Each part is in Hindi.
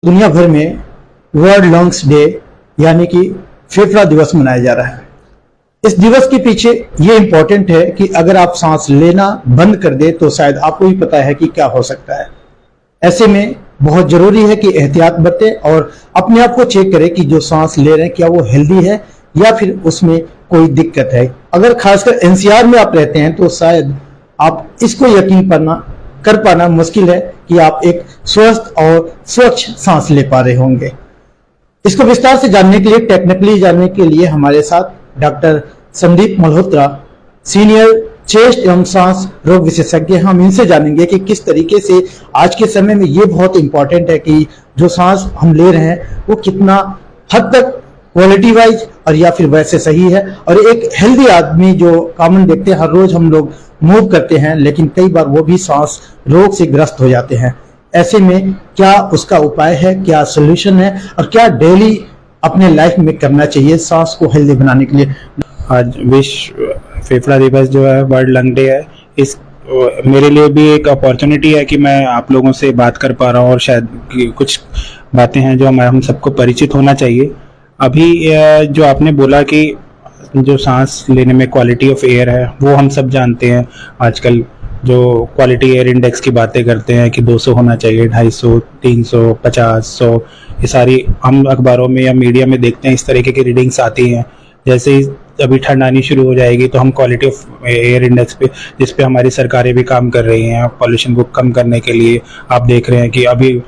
दुनिया भर में वर्ल्ड लंग्स डे यानी कि फेफड़ा दिवस मनाया जा रहा है। इस दिवस के पीछे ये इंपॉर्टेंट है कि अगर आप सांस लेना बंद कर दे तो शायद आपको भी पता है कि क्या हो सकता है। ऐसे में बहुत जरूरी है कि एहतियात बरतें और अपने आप को चेक करें कि जो सांस ले रहे हैं क्या वो हेल्दी है या फिर उसमें कोई दिक्कत है। अगर खासकर एनसीआर में आप रहते हैं तो शायद आप इसको यकीन कर पाना मुश्किल है कि आप एक स्वस्थ और स्वच्छ सांस ले पा रहे होंगे। इसको विस्तार से जानने के लिए, टेक्निकली जानने के लिए हमारे साथ doctor Sandeep Malhotra, senior chest एवं सांस रोग विशेषज्ञ। हम इनसे जानेंगे कि किस तरीके से आज के समय में ये बहुत इंपॉर्टेंट है कि जो सांस हम ले रहे हैं वो कितना हद तक क्वालिटी वाइज और या फिर वैसे सही है। और एक हेल्दी आदमी जो कॉमन देखते हैं, हर रोज हम लोग मूव करते हैं लेकिन कई बार वो भी सांस रोग से ग्रस्त हो जाते हैं। ऐसे में क्या उसका उपाय है, क्या सोल्यूशन है और क्या डेली अपने लाइफ में करना चाहिए सांस को हेल्दी बनाने के लिए। आज विश्व फेफड़ा दिवस जो है, वर्ल्ड लंग डे है। इस मेरे लिए भी एक अपॉर्चुनिटी है कि मैं आप लोगों से बात कर पा रहा हूँ और शायद कुछ बातें हैं जो हम सबको परिचित होना चाहिए। अभी जो आपने बोला कि जो सांस लेने में क्वालिटी ऑफ एयर है वो हम सब जानते हैं। आजकल जो क्वालिटी एयर इंडेक्स की बातें करते हैं कि 200 होना चाहिए, 250, 300, 50, 100, ये सारी हम अखबारों में या मीडिया में देखते हैं। इस तरीके की रीडिंग्स आती हैं। जैसे ही अभी ठंड आनी शुरू हो जाएगी तो हम क्वालिटी ऑफ एयर इंडेक्स पे, जिस पे हमारी सरकारें भी काम कर रही हैं पॉल्यूशन को कम करने के लिए, आप देख रहे हैं कि अभी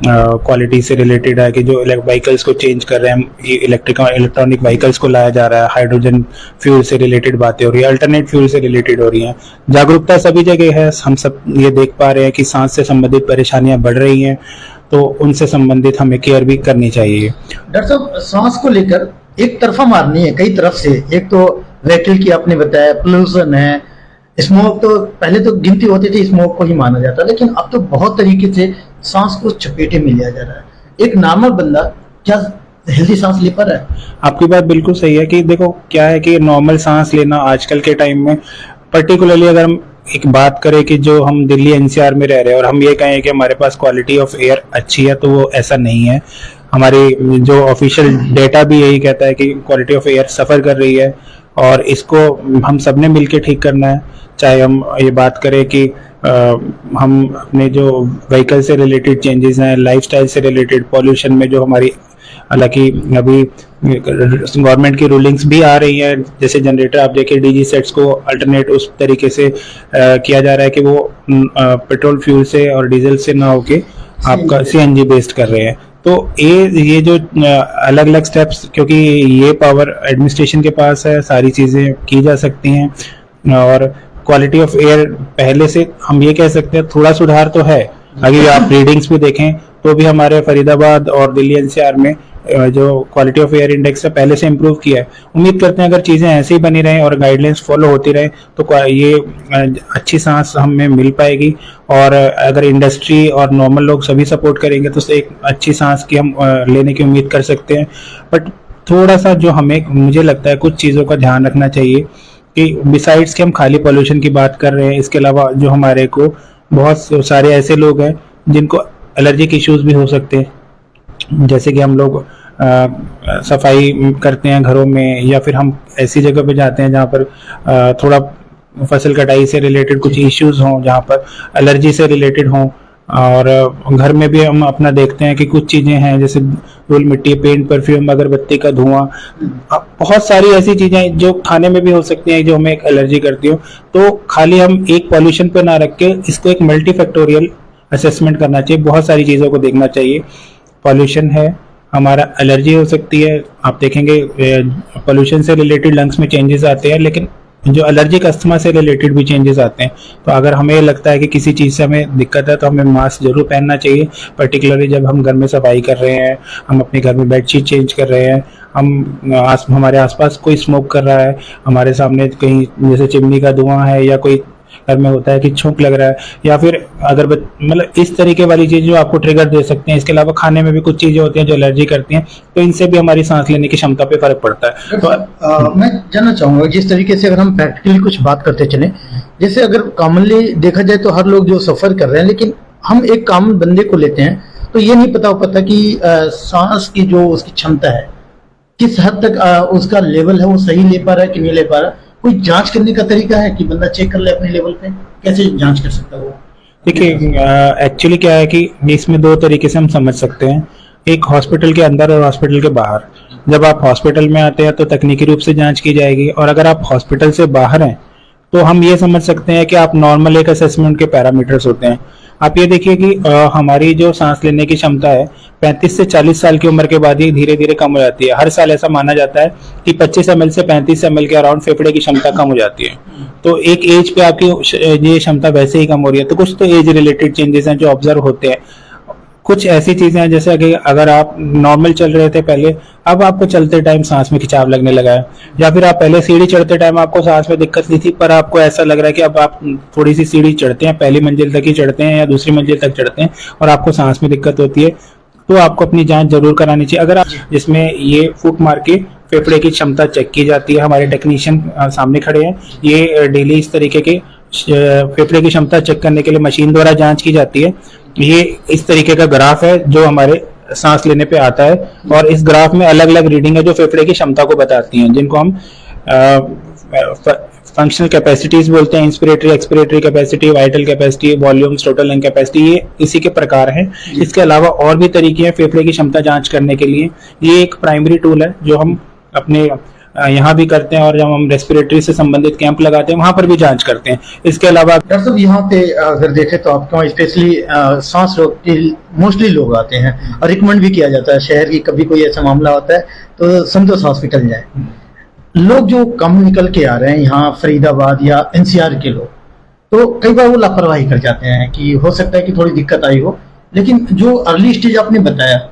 क्वालिटी से रिलेटेड है कि जो व्हीकल्स को चेंज कर रहे हैं, इलेक्ट्रॉनिक व्हीकल्स को लाया जा रहा है, हाइड्रोजन फ्यूल से रिलेटेड बातें हो रही है, अल्टरनेट फ्यूल से रिलेटेड हो रही हैं। जागरूकता सभी जगह है। हम सब ये देख पा रहे हैं कि सांस से संबंधित परेशानियां बढ़ रही हैं, तो उनसे संबंधित हमें केयर भी करनी चाहिए। डॉक्टर साहब, सांस को लेकर एक तरफा मारनी है कई तरफ से। एक तो व्हीकल की आपने बताया, पोल्यूशन है, स्मोक। तो पहले तो गिनती होती थी स्मोक को ही माना जाता, लेकिन अब तो बहुत तरीके से सांस को चपेटे में लिया जा रहा है। एक नॉर्मल बंदा क्या हेल्दी सांस ले पा रहा है? आपकी बात बिल्कुल सही है कि देखो क्या है कि नॉर्मल सांस लेना आजकल के टाइम में, पर्टिकुलरली अगर हम एक बात करें कि जो हम दिल्ली एनसीआर में रह रहे हैं और हम ये कहें कि हमारे पास क्वालिटी ऑफ एयर अच्छी है, तो वो ऐसा नहीं है। हमारी जो ऑफिशियल डेटा भी यही कहता है कि क्वालिटी ऑफ एयर सफ़र कर रही है और इसको हम सब ने मिलकर ठीक करना है। चाहे हम ये बात करें कि हम अपने जो व्हीकल से रिलेटेड चेंजेस हैं, लाइफस्टाइल से रिलेटेड, पॉल्यूशन में जो हमारी, हालांकि अभी गवर्नमेंट की रूलिंग्स भी आ रही है, जैसे जनरेटर आप देखिए डीजी सेट्स को अल्टरनेट उस तरीके से किया जा रहा है कि वो पेट्रोल फ्यूल से और डीजल से ना होके आपका सीएनजी बेस्ड कर रहे हैं। तो ये जो अलग अलग स्टेप्स, क्योंकि ये पावर एडमिनिस्ट्रेशन के पास है, सारी चीज़ें की जा सकती हैं। और क्वालिटी ऑफ एयर पहले से हम ये कह सकते हैं थोड़ा सुधार तो है। अगर आप रीडिंग्स भी देखें तो भी हमारे फरीदाबाद और दिल्ली एनसीआर में जो क्वालिटी ऑफ एयर इंडेक्स है पहले से इम्प्रूव किया है। उम्मीद करते हैं अगर चीज़ें ऐसे ही बनी रहें और गाइडलाइंस फॉलो होती रहे तो ये अच्छी सांस हमें मिल पाएगी। और अगर इंडस्ट्री और नॉर्मल लोग सभी सपोर्ट करेंगे तो एक अच्छी सांस की हम लेने की उम्मीद कर सकते हैं। बट थोड़ा सा जो हमें, मुझे लगता है कुछ चीज़ों का ध्यान रखना चाहिए कि बिसाइड्स कि हम खाली पॉल्यूशन की बात कर रहे हैं, इसके अलावा जो हमारे को बहुत सारे ऐसे लोग हैं जिनको एलर्जिक इश्यूज भी हो सकते हैं। जैसे कि हम लोग सफाई करते हैं घरों में, या फिर हम ऐसी जगह पे जाते हैं जहाँ पर थोड़ा फसल कटाई से रिलेटेड कुछ इश्यूज हों, जहाँ पर एलर्जी से रिलेटेड हों। और घर में भी हम अपना देखते हैं कि कुछ चीज़ें हैं जैसे धूल मिट्टी, पेंट, परफ्यूम, अगरबत्ती का धुआं, बहुत सारी ऐसी चीज़ें जो खाने में भी हो सकती हैं जो हमें एक एलर्जी करती हो। तो खाली हम एक पॉल्यूशन पे ना रख के इसको एक मल्टी फैक्टोरियल असेसमेंट करना चाहिए, बहुत सारी चीज़ों को देखना चाहिए। पॉल्यूशन है, हमारा एलर्जी हो सकती है, आप देखेंगे पॉल्यूशन से रिलेटेड लंग्स में चेंजेस आते हैं, लेकिन जो एलर्जिक अस्थमा से रिलेटेड भी चेंजेस आते हैं। तो अगर हमें लगता है कि किसी चीज़ से हमें दिक्कत है तो हमें मास्क जरूर पहनना चाहिए, पर्टिकुलरली जब हम घर में सफाई कर रहे हैं, हम अपने घर में बेडशीट चेंज कर रहे हैं, हमारे आसपास कोई स्मोक कर रहा है, हमारे सामने कहीं जैसे चिमनी का धुआं है, या कोई घर में होता है कि छौंक लग रहा है, या फिर अगर मतलब इस तरीके वाली चीज़ जो आपको ट्रिगर दे सकते हैं। इसके अलावा खाने में भी कुछ चीज़ें होती हैं जो एलर्जी करती हैं, तो इनसे भी हमारी सांस लेने की क्षमता पे फर्क पड़ता है। तो मैं जानना चाहूंगा जिस तरीके से अगर हम प्रैक्टिकली कुछ बात करते चले, जैसे अगर कॉमनली देखा जाए तो हर लोग जो सफर कर रहे हैं, लेकिन हम एक कॉमन बंदे को लेते हैं तो ये नहीं पता हो पाता कि सांस की जो उसकी क्षमता है किस हद तक उसका लेवल है वो सही ले पा रहा है कि नहीं ले पा रहा। कोई जांच करने का तरीका है कि बंदा चेक कर ले अपने लेवल पे, कैसे जांच कर सकता है वो? देखिए एक्चुअली क्या है कि इसमें दो तरीके से हम समझ सकते हैं, एक हॉस्पिटल के अंदर और हॉस्पिटल के बाहर। जब आप हॉस्पिटल में आते हैं तो तकनीकी रूप से जांच की जाएगी, और अगर आप हॉस्पिटल से बाहर हैं तो हम ये समझ सकते हैं कि आप नॉर्मल एक असेसमेंट के पैरामीटर्स होते हैं। आप ये देखिए कि हमारी जो सांस लेने की क्षमता है 35 से 40 साल की उम्र के बाद ही धीरे धीरे कम हो जाती है। हर साल ऐसा माना जाता है कि 25 ml से 35 ml के अराउंड फेफड़े की क्षमता कम हो जाती है। तो एक एज पे आपकी ये क्षमता वैसे ही कम हो रही है। तो कुछ तो एज रिलेटेड चेंजेस हैं जो ऑब्जर्व होते हैं। कुछ ऐसी चीजें हैं जैसे कि अगर आप नॉर्मल चल रहे थे पहले, अब आपको चलते टाइम सांस में खिंचाव लगने लगा है, या फिर आप पहले सीढ़ी चढ़ते टाइम आपको सांस में दिक्कत नहीं थी पर आपको ऐसा लग रहा है कि अब आप थोड़ी सी सीढ़ी चढ़ते हैं, पहली मंजिल तक ही चढ़ते हैं या दूसरी मंजिल तक चढ़ते हैं और आपको सांस में दिक्कत होती है, तो आपको अपनी जांच जरूर करानी चाहिए। अगर आप जिसमें ये फुट मार के फेफड़े की क्षमता चेक की जाती है, हमारे टेक्नीशियन सामने खड़े हैं, ये डेली इस तरीके के फेफड़े की क्षमता चेक करने के लिए मशीन द्वारा जांच की जाती है। ये इस तरीके का ग्राफ है जो हमारे सांस लेने पे आता है, और इस ग्राफ में अलग अलग रीडिंग है जो फेफड़े की क्षमता को बताती हैं, जिनको हम फंक्शनल कैपेसिटीज बोलते हैं। Inspiratory, expiratory capacity, vital capacity, volumes, total lung capacity, ये इसी के प्रकार हैं। इसके अलावा और भी तरीके हैं फेफड़े की क्षमता जांच करने के लिए। ये एक प्राइमरी टूल है जो हम अपने यहाँ भी करते हैं, और जब हम रेस्पिरेटरी से संबंधित कैंप लगाते हैं वहां पर भी जांच करते हैं। इसके अलावा डॉक्टर साहब यहाँ पे अगर देखें तो आपके वहाँ स्पेशली सांस रोग के मोस्टली लोग आते हैं और रिकमेंड भी किया जाता है शहर की, कभी कोई ऐसा मामला होता है तो संतोष हॉस्पिटल जाए। लोग जो कम निकल के आ रहे हैं यहाँ फरीदाबाद या एनसीआर के लोग, तो कई बार वो लापरवाही कर जाते हैं कि हो सकता है कि थोड़ी दिक्कत आई हो, लेकिन जो अर्ली स्टेज आपने बताया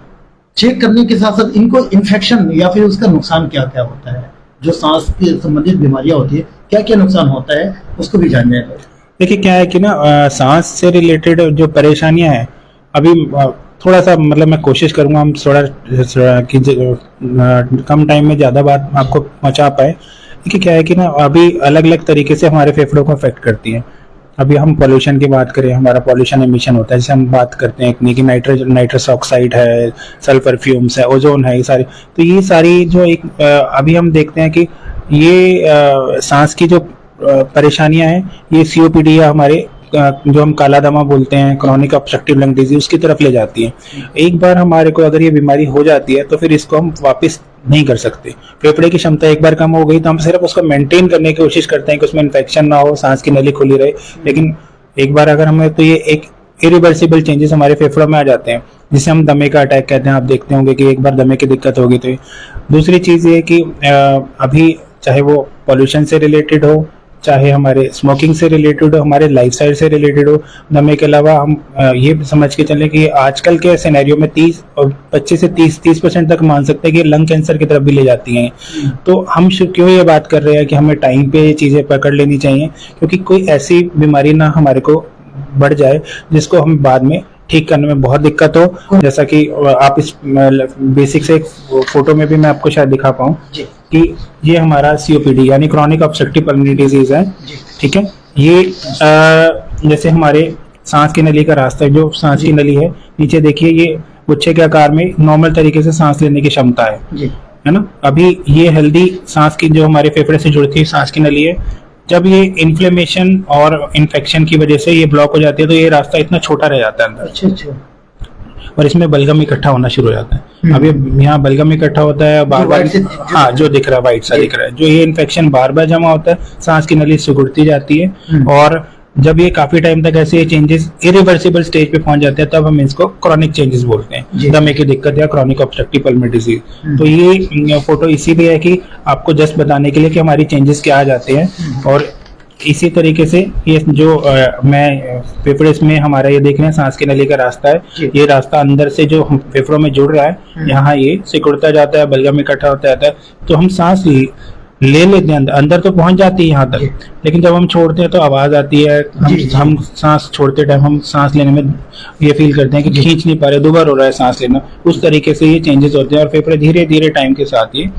चेक करने के साथ साथ इनको इन्फेक्शन या फिर उसका नुकसान क्या क्या होता है, जो सांस की संबंधित बीमारियां होती है क्या क्या नुकसान होता है उसको भी जानना है। देखिए क्या है कि ना सांस से रिलेटेड जो परेशानियां हैं, अभी थोड़ा सा मतलब मैं कोशिश करूंगा हम थोड़ा कि कम टाइम में ज्यादा बात आपको पहुंचा पाए। देखिए क्या है कि ना अभी अलग अलग तरीके से हमारे फेफड़ों को अफेक्ट करती है। अभी हम पॉल्यूशन की बात करें, हमारा पॉल्यूशन एमिशन होता है, जैसे हम बात करते हैं कि नाइट्रस ऑक्साइड है, सल्फर फ्यूम्स है, ओजोन है, ये सारी। तो ये सारी जो एक अभी हम देखते हैं कि ये सांस की जो परेशानियां हैं, ये सीओपीडी या हमारे जो हम काला दमा बोलते हैं, क्रॉनिक ऑब्स्ट्रक्टिव लंग डिजीज, उसकी तरफ ले जाती है। एक बार हमारे को अगर ये बीमारी हो जाती है तो फिर इसको हम वापस नहीं कर सकते। फेफड़े की क्षमता एक बार कम हो गई तो हम सिर्फ उसको मेंटेन करने की कोशिश करते हैं कि उसमें इन्फेक्शन ना हो, सांस की नली खुली रहे, लेकिन एक बार अगर हमें, तो ये एक इरिवर्सिबल चेंजेस हमारे फेफड़ों में आ जाते हैं, जिसे हम दमे का अटैक कहते हैं। आप देखते होंगे कि एक बार दमे की दिक्कत होगी तो। दूसरी चीज ये कि अभी चाहे वो पॉल्यूशन से रिलेटेड हो, चाहे हमारे स्मोकिंग से रिलेटेड हो, हमारे लाइफस्टाइल से रिलेटेड हो, दमे के अलावा हम ये समझ के चलें कि आजकल के सिनेरियो में 25 से 30% तक मान सकते हैं कि लंग कैंसर की तरफ भी ले जाती हैं। तो हम क्यों ये बात कर रहे हैं कि हमें टाइम पे ये चीजें पकड़ लेनी चाहिए, क्योंकि कोई ऐसी बीमारी ना हमारे को बढ़ जाए जिसको हम बाद में ठीक करने में बहुत दिक्कत हो। जैसा कि आप इस बेसिक से एक फोटो में भी मैं आपको शायद दिखा पाऊँ कि ये हमारा सीओपीडी यानी क्रॉनिक ऑब्स्ट्रक्टिव पल्मोनरी डिजीज है, ठीक है। ये जैसे हमारे सांस की नली का रास्ता है, जो सांस की नली है, नीचे देखिए ये गुच्छे के आकार में नॉर्मल तरीके से सांस लेने की क्षमता है ना। अभी ये हेल्दी सांस की जो हमारे फेफड़े से जुड़ती है सांस की नली है, जब ये इन्फ्लेमेशन और इन्फेक्शन की वजह से ये ब्लॉक हो जाती है तो ये रास्ता इतना छोटा रह जाता है अंदर। अच्छा। और इसमें बलगम इकट्ठा होना शुरू हो जाता है। अब ये यहाँ बलगम इकट्ठा होता है बार बार, हाँ जो दिख रहा है व्हाइट सा दिख रहा है, जो ये इन्फेक्शन बार बार जमा होता है, सांस की नली सिकुड़ती जाती है, और जब ये काफी टाइम तक ऐसे चेंजेस इरिवर्सिबल स्टेज पे पहुंच जाते हैं तब हम इसको क्रॉनिक चेंजेस बोलते हैं, दमे की दिक्कत या क्रॉनिक ऑब्स्ट्रक्टिव पल्मोनरी डिजीज। तो ये फोटो इसीलिए है कि आपको जस्ट बताने के लिए कि हमारी चेंजेस क्या आ जाते हैं। और इसी तरीके से ये जो मैं फेफड़े में हमारा ये देख रहे हैं सांस की नली का रास्ता है, ये रास्ता अंदर से जो फेफड़ों में जुड़ रहा है, यहाँ ये सिकुड़ता जाता है, बलगम इकट्ठा होता जाता है, तो हम सांस ले लेते हैं, अंदर तो पहुंच जाती है यहाँ तक, लेकिन जब हम छोड़ते हैं तो आवाज आती है। हम सांस छोड़ते टाइम हम सांस लेने में ये फील करते हैं कि खींच नहीं पा रहे, दोबारा हो रहा है सांस लेना। उस तरीके से ये चेंजेस होते हैं और फेफड़े धीरे धीरे टाइम के साथ ये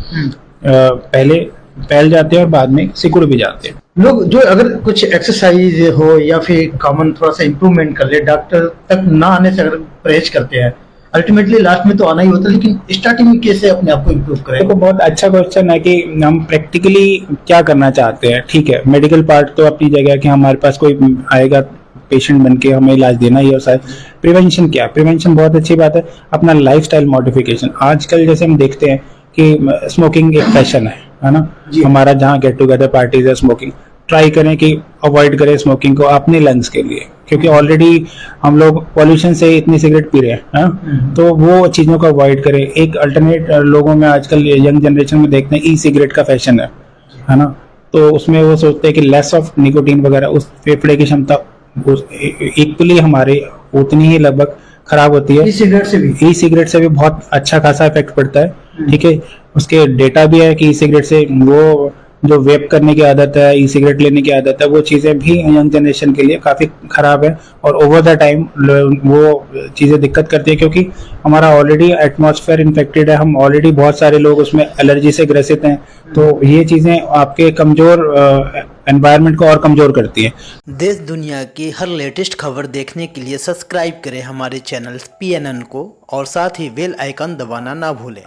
पहले फैल जाते हैं और बाद में सिकुड़ भी जाते हैं। लोग जो अगर कुछ एक्सरसाइज हो या फिर कॉमन थोड़ा सा इम्प्रूवमेंट कर ले, डॉक्टर तक ना आने से अगर परहेज करते हैं अल्टीमेटली लास्ट में तो आना ही होता है, लेकिन स्टार्टिंग में कैसे अपने आप को इम्प्रूव करें? देखो बहुत अच्छा क्वेश्चन है कि हम प्रैक्टिकली क्या करना चाहते हैं। ठीक है, मेडिकल पार्ट तो अपनी जगह है कि हमारे पास कोई आएगा पेशेंट बन के हमें इलाज देना ही, और शायद प्रिवेंशन क्या, प्रिवेंशन बहुत अच्छी बात है। अपना लाइफस्टाइल मॉडिफिकेशन, आजकल जैसे हम देखते हैं कि स्मोकिंग एक फैशन है ना, हमारा जहाँ गेट टुगेदर पार्टीज है, स्मोकिंग ट्राई करें कि अवॉइड करें स्मोकिंग को अपने लंग्स के लिए, क्योंकि ऑलरेडी हम लोग पॉल्यूशन से इतनी सिगरेट पी रहे हैं हाँ? तो वो चीज़ों को अवॉइड करें। एक अल्टरनेट लोगों में आजकल यंग जनरेशन में देखते हैं ई सिगरेट का फैशन है ना, तो उसमें वो सोचते हैं कि लेस ऑफ निकोटीन वगैरह, उस फेफड़े की क्षमता इक्वली हमारे उतनी ही लगभग खराब होती है। ई सिगरेट से भी बहुत अच्छा खासा इफेक्ट पड़ता है। ठीक है, उसके डेटा भी है कि ई सिगरेट से वो जो वेप करने की आदत है, ई सिगरेट लेने की आदत है, वो चीज़ें भी यंग जनरेशन के लिए काफ़ी ख़राब है, और ओवर द टाइम वो चीज़ें दिक्कत करती है, क्योंकि हमारा ऑलरेडी एटमॉस्फेयर इन्फेक्टेड है, हम ऑलरेडी बहुत सारे लोग उसमें एलर्जी से ग्रसित हैं, तो ये चीज़ें आपके कमज़ोर एनवायरनमेंट को और कमज़ोर करती हैं। देश दुनिया की हर लेटेस्ट खबर देखने के लिए सब्सक्राइब करें हमारे चैनल PNN को, और साथ ही बेल आइकन दबाना ना भूलें।